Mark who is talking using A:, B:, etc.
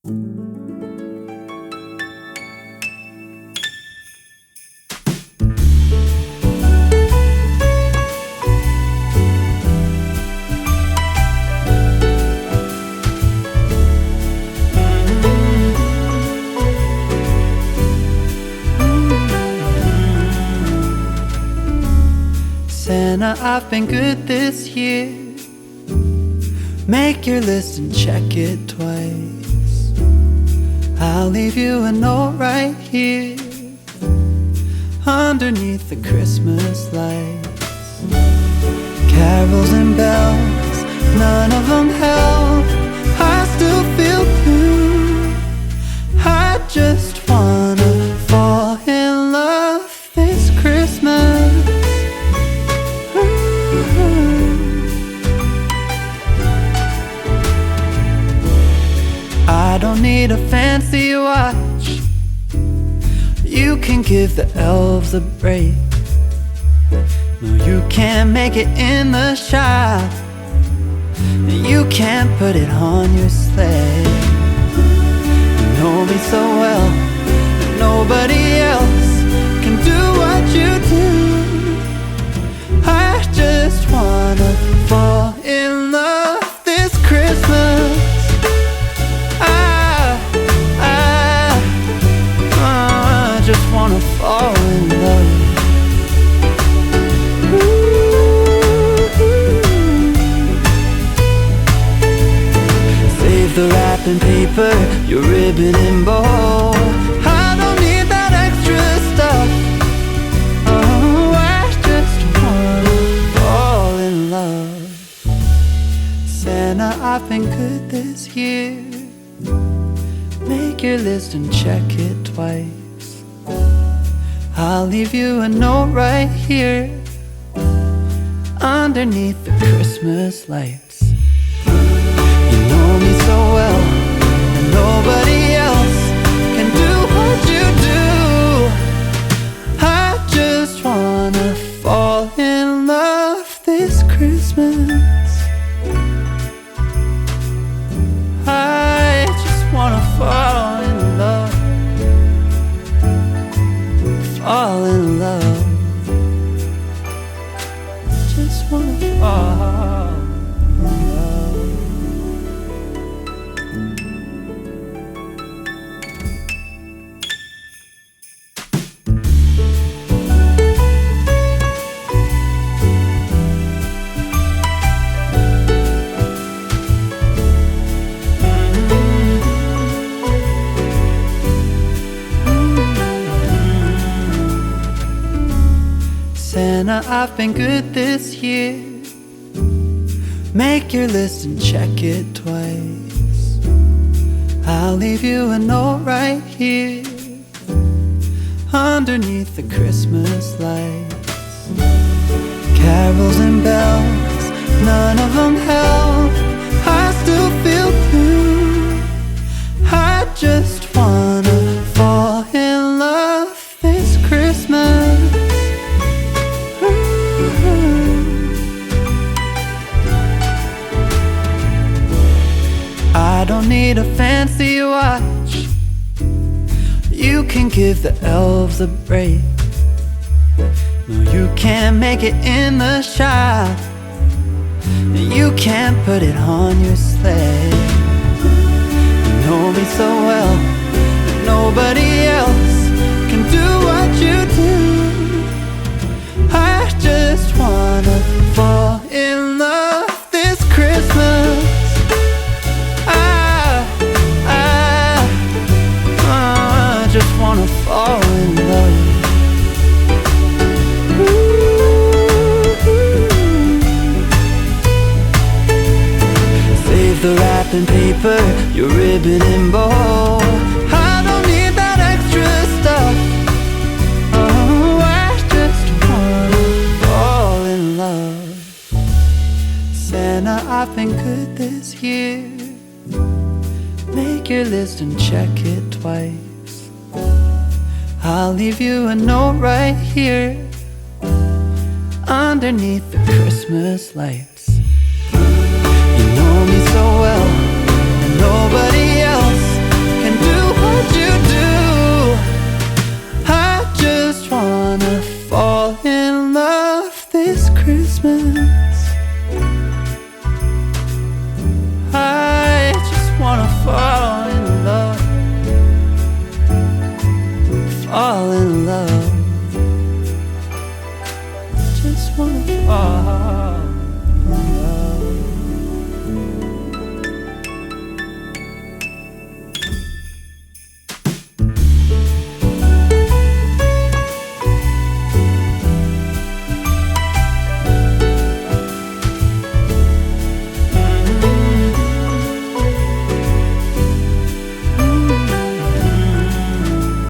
A: Santa, I've been good this year. Make your list and check it twice. I'll leave you a note right here underneath the Christmas lights. Carols and bells, none of them help. I still feel blue. I just wanna fall in love this Christmas. I don't need a fancy watch. You can give the elves a break. No, you can't make it in the shop. You can't put it on your sleigh. You know me so well, nobody else can do what you do. I just wanna fall in love this Christmas. I just wanna fall in love. Save the wrapping paper, your ribbon and bow. I don't need that extra stuff. Oh, I just wanna fall in love. Santa, I've been good this year. Make your list and check it twice. I'll leave you a note right here underneath the Christmas lights. You know me so well, and nobody else can do what you do. I just wanna fall in love this Christmas. I just wanna fall in love. Fall in love. Just wanna fall in love. Santa, I've been good this year. Make your list and check it twice. I'll leave you a note right here underneath the Christmas lights. Carols and bells, none of them help. I still feel blue. I just wanna fall in love this Christmas. I don't need a fancy watch. You can give the elves a break. No, you can't make it in the shop. You can't put it on your sleigh. You know me so well, nobody else can do what you do. I just wanna fall in love this Christmas. I just wanna fall in love. Save the wrapping paper, your ribbon and bow. I don't need that extra stuff. Oh, I just wanna fall in love. Santa, I've been good this year. Make your list and check it twice. I'll leave you a note right here underneath the Christmas lights. You know me so well, and nobody else Oh.